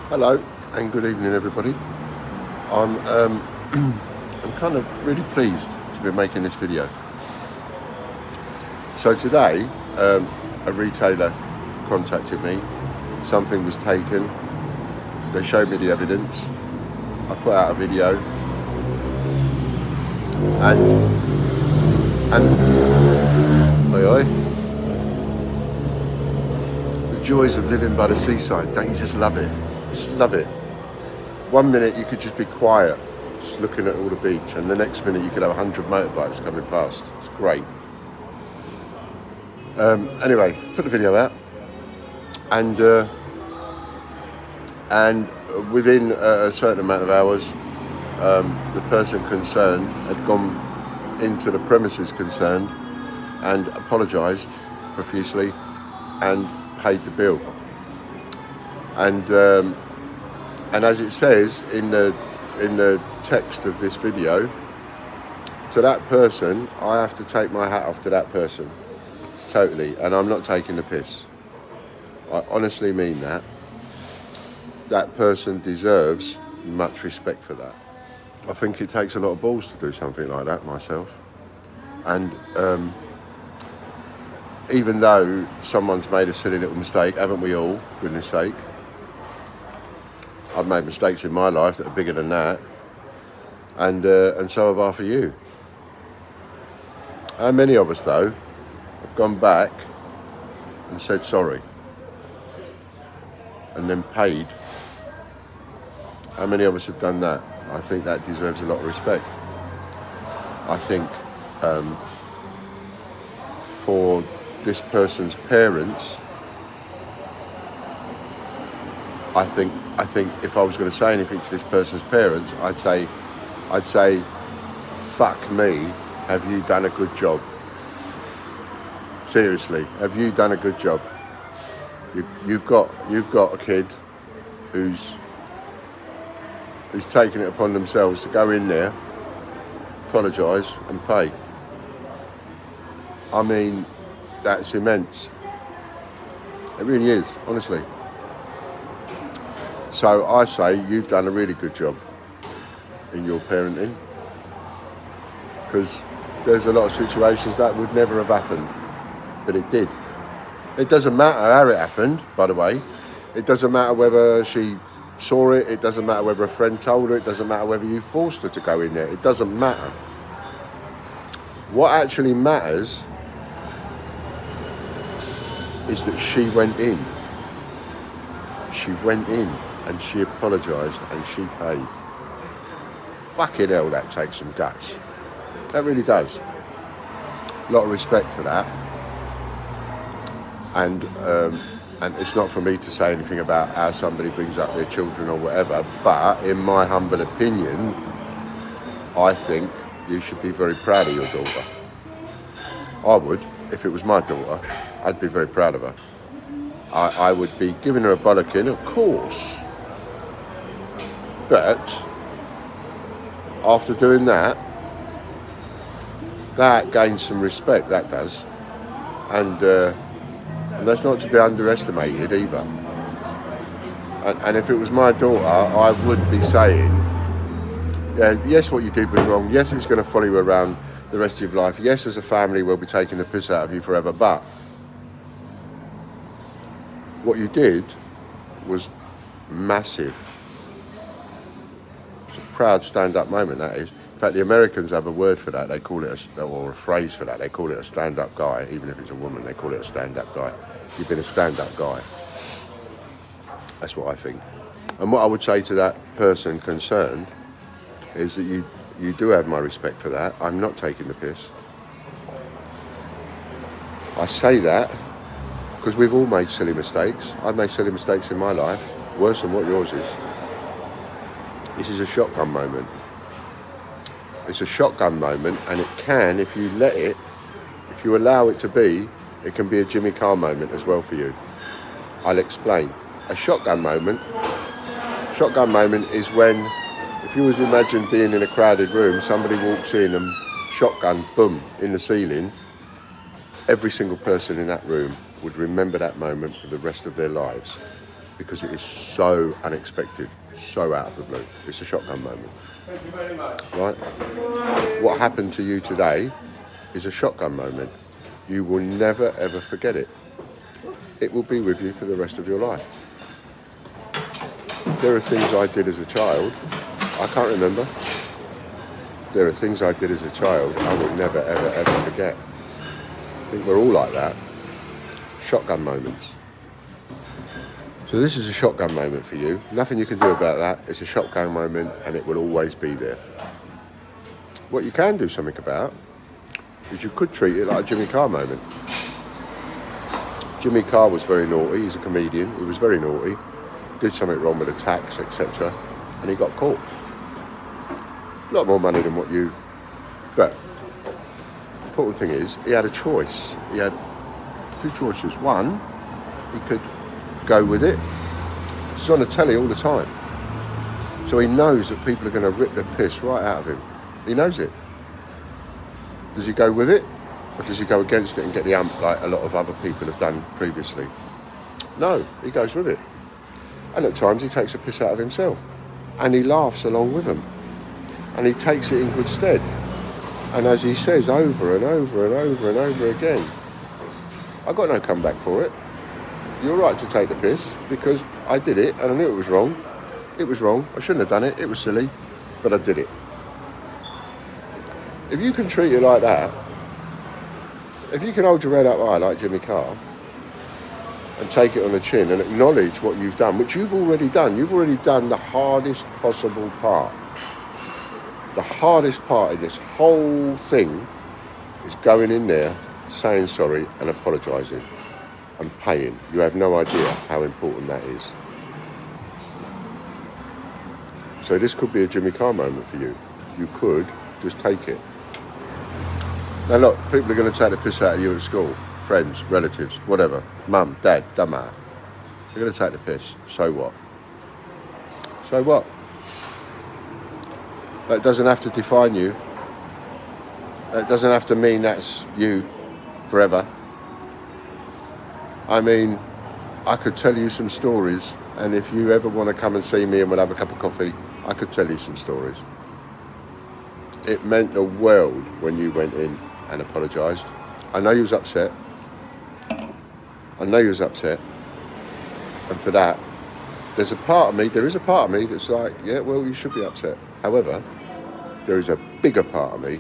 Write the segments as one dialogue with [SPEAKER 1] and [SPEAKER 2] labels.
[SPEAKER 1] Hello and good evening, everybody. I'm I'm kind of really pleased to be making this video. So today, a retailer contacted me. Something was taken. They showed me the evidence. I put out a video, and oi, the joys of living by the seaside. Don't you just love it? Just love it. 1 minute you could just be quiet, just looking at all the beach, and the next minute you could have 100 motorbikes coming past. It's great. Anyway, put the video out, and within a certain amount of hours, the person concerned had gone into the premises concerned and apologised profusely and paid the bill. And as it says in the text of this video, to that person, I have to take my hat off to that person, totally, and I'm not taking the piss. I honestly mean that. That person deserves much respect for that. I think it takes a lot of balls to do something like that myself. And even though someone's made a silly little mistake, haven't we all, goodness sake? I've made mistakes in my life that are bigger than that, and so have half of you. How many of us, though, have gone back and said sorry and then paid? How many of us have done that? I think that deserves a lot of respect. I think for this person's parents, I think if I was going to say anything to this person's parents, I'd say, fuck me, have you done a good job? Seriously, have you done a good job? You've got a kid who's taken it upon themselves to go in there, apologise and pay. I mean, that's immense. It really is, honestly. So I say you've done a really good job in your parenting, because there's a lot of situations that would never have happened, but it did. It doesn't matter how it happened, by the way. It doesn't matter whether she saw it. It doesn't matter whether a friend told her. It doesn't matter whether you forced her to go in there. It doesn't matter. What actually matters is that she went in. She went in and she apologised and she paid. Fucking hell, that takes some guts. That really does. A lot of respect for that. And it's not for me to say anything about how somebody brings up their children or whatever, but in my humble opinion, I think you should be very proud of your daughter. I would. If it was my daughter, I'd be very proud of her. I would be giving her a bollocking, of course. But after doing that, that gains some respect, that does. And that's not to be underestimated either. And if it was my daughter, I would be saying, yeah, yes, what you did was wrong. Yes, it's going to follow you around the rest of your life. Yes, as a family, we'll be taking the piss out of you forever. But what you did was massive. It's a proud stand-up moment, that is. In fact, the Americans have a word for that. They call it or a phrase for that. They call it a stand-up guy. Even if it's a woman, they call it a stand-up guy. You've been a stand-up guy. That's what I think. And what I would say to that person concerned is that you do have my respect for that. I'm not taking the piss. I say that because we've all made silly mistakes. I've made silly mistakes in my life, worse than what yours is. This is a shotgun moment. It's a shotgun moment, and it can, if you let it, if you allow it to be, it can be a Jimmy Carr moment as well for you. I'll explain. A shotgun moment is when, if you was to imagine being in a crowded room, somebody walks in and shotgun, boom, in the ceiling, every single person in that room would remember that moment for the rest of their lives. because it is so unexpected, so out of the blue. It's a shotgun moment.
[SPEAKER 2] Thank you very much.
[SPEAKER 1] Right? What happened to you today is a shotgun moment. You will never ever forget it. It will be with you for the rest of your life. There are things I did as a child, I can't remember. There are things I did as a child I will never ever ever forget. I think we're all like that. Shotgun moments. So this is a shotgun moment for you. Nothing you can do about that. It's a shotgun moment and it will always be there. What you can do something about is you could treat it like a Jimmy Carr moment. Jimmy Carr was very naughty. He's a comedian. He was very naughty. Did something wrong with the tax, etc. And he got caught. A lot more money than what you... But the important thing is he had a choice. He had two choices. One, he could go with it. It's on the telly all the time. So he knows that people are going to rip the piss right out of him. He knows it. Does he go with it? Or does he go against it and get the ump like a lot of other people have done previously? No, he goes with it. And at times he takes a piss out of himself. And he laughs along with them. And he takes it in good stead. And as he says over and over and over and over again, I got no comeback for it. You're right to take the piss because I did it and I knew it was wrong. It was wrong. I shouldn't have done it. It was silly. But I did it. If you can treat it like that, if you can hold your head up high like Jimmy Carr and take it on the chin and acknowledge what you've done, which you've already done. You've already done the hardest possible part. The hardest part in this whole thing is going in there, saying sorry and apologising and paying. You have no idea how important that is. So this could be a Jimmy Carr moment for you. You could just take it. Now look, people are going to take the piss out of you at school. Friends, relatives, whatever. Mum, dad, dumbass. They're going to take the piss. So what? So what? That doesn't have to define you. That doesn't have to mean that's you forever. I mean, I could tell you some stories, and if you ever want to come and see me and we'll have a cup of coffee, I could tell you some stories. It meant the world when you went in and apologised. I know you was upset. I know you was upset. And for that, there is a part of me that's like, yeah, well, you should be upset. However, there is a bigger part of me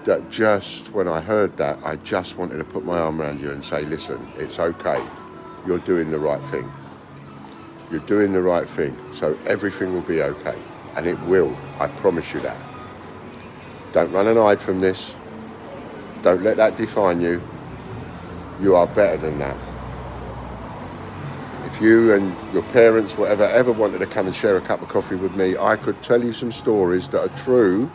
[SPEAKER 1] that just, when I heard that, I just wanted to put my arm around you and say, listen, it's okay. You're doing the right thing. You're doing the right thing. So everything will be okay. And it will. I promise you that. Don't run and hide from this. Don't let that define you. You are better than that. If you and your parents, whatever, ever wanted to come and share a cup of coffee with me, I could tell you some stories that are true,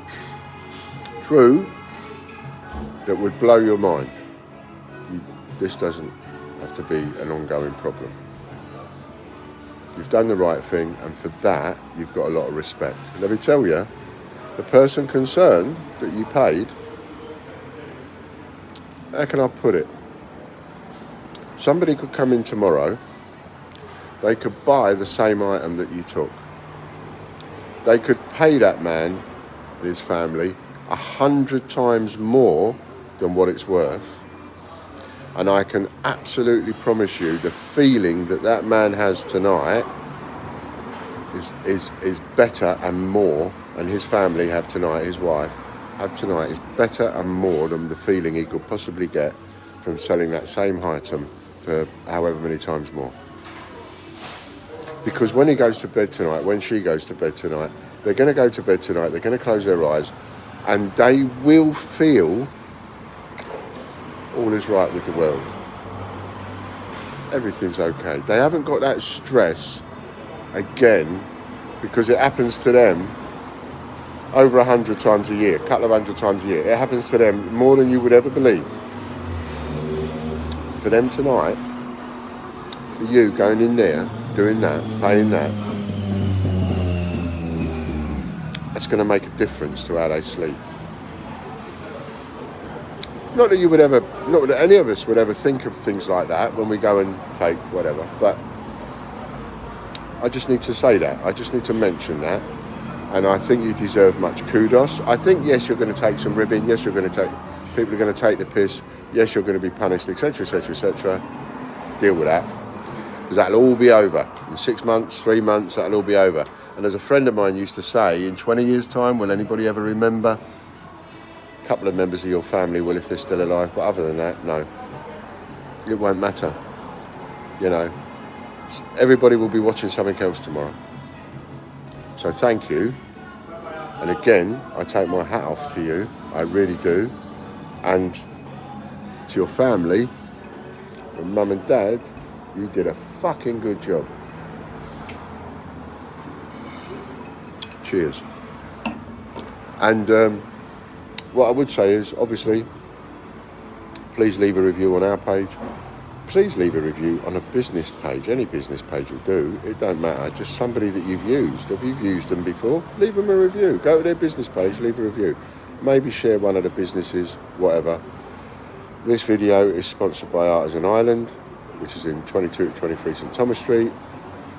[SPEAKER 1] that would blow your mind. This doesn't have to be an ongoing problem. You've done the right thing, and for that, you've got a lot of respect. Let me tell you, the person concerned that you paid, how can I put it? Somebody could come in tomorrow, they could buy the same item that you took. They could pay that man and his family 100 times more than what it's worth. And I can absolutely promise you the feeling that that man has tonight is better and more, and his family have tonight, his wife have tonight, is better and more than the feeling he could possibly get from selling that same item for however many times more. Because when he goes to bed tonight, when she goes to bed tonight, they're going to go to bed tonight, they're going to close their eyes, and they will feel all is right with the world. Everything's okay. They haven't got that stress again, because it happens to them over 100 times a year, a couple of 100 times a year. It happens to them more than you would ever believe. For them tonight, for you going in there, doing that, paying that, that's going to make a difference to how they sleep. Not that you would ever, not that any of us would ever think of things like that when we go and take whatever, but I just need to say that. I just need to mention that. And I think you deserve much kudos. I think, yes, you're going to take some ribbing. Yes, people are going to take the piss. Yes, you're going to be punished, etc., etc., etc. Deal with that. Because that'll all be over. In 6 months, 3 months, that'll all be over. And as a friend of mine used to say, in 20 years' time, will anybody ever remember? A couple of members of your family will if they're still alive. But other than that, no. It won't matter. You know, everybody will be watching something else tomorrow. So thank you. And again, I take my hat off to you. I really do. And to your family, and mum and dad, you did a fucking good job. Cheers. And what I would say is, obviously, please leave a review on our page. Please leave a review on a business page. Any business page will do. It don't matter. Just somebody that you've used. If you've used them before, leave them a review. Go to their business page, leave a review. Maybe share one of the businesses, whatever. This video is sponsored by Artisan Island, which is in 22 to 23 St Thomas Street.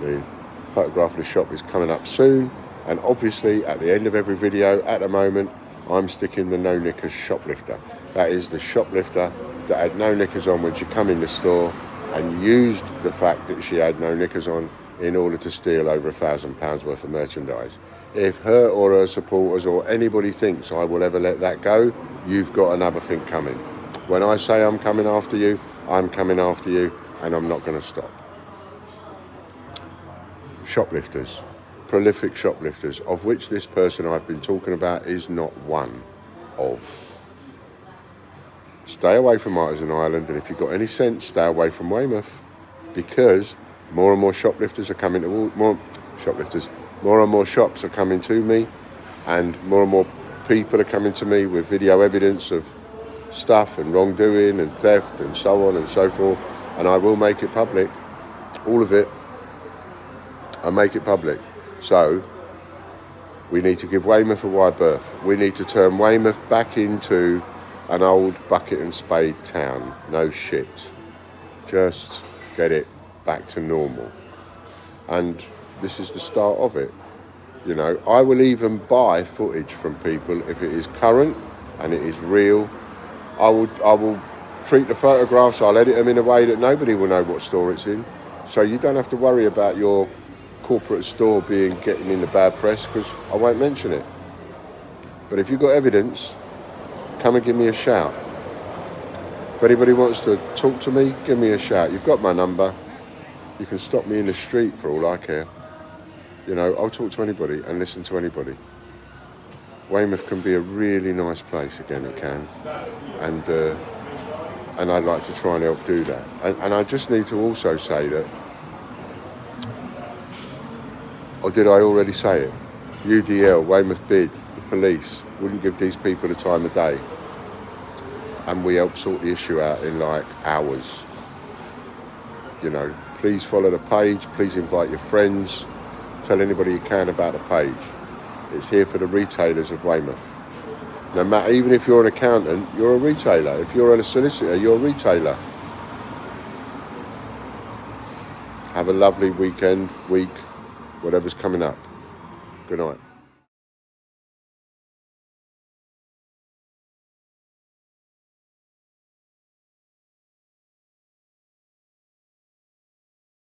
[SPEAKER 1] The photograph of the shop is coming up soon. And obviously, at the end of every video, at the moment, I'm sticking the no knickers shoplifter. That is the shoplifter that had no knickers on when she come in the store and used the fact that she had no knickers on in order to steal over £1,000 worth of merchandise. If her or her supporters or anybody thinks I will ever let that go, you've got another thing coming. When I say I'm coming after you, I'm coming after you, and I'm not going to stop. Shoplifters, prolific shoplifters, of which this person I've been talking about is not one of. Stay away from Artisan Island, and if you've got any sense, stay away from Weymouth, because more and more shoplifters are coming to more and more shops are coming to me, and more people are coming to me with video evidence of stuff and wrongdoing and theft and so on and so forth, and I will make it public, all of it. I make it public. So we need to give Weymouth a wide berth. We need to turn Weymouth back into an old bucket and spade town. No shit. Just get it back to normal. And this is the start of it. You know, I will even buy footage from people if it is current and it is real. I will treat the photographs, I'll edit them in a way that nobody will know what store it's in. So you don't have to worry about your corporate store getting in the bad press, because I won't mention it. But if you've got evidence, come and give me a shout. If anybody wants to talk to me, give me a shout. You've got my number. You can stop me in the street for all I care. You know, I'll talk to anybody and listen to anybody. Weymouth can be a really nice place again, it can. And I'd like to try and help do that. And I just need to also say that, or did I already say it? UDL, Weymouth Bid, the police, wouldn't give these people the time of day. And we help sort the issue out in like hours. You know, please follow the page, please invite your friends, tell anybody you can about the page. It's here for the retailers of Weymouth. No matter, even if you're an accountant, you're a retailer. If you're a solicitor, you're a retailer. Have a lovely weekend, week, whatever's coming up. Good night.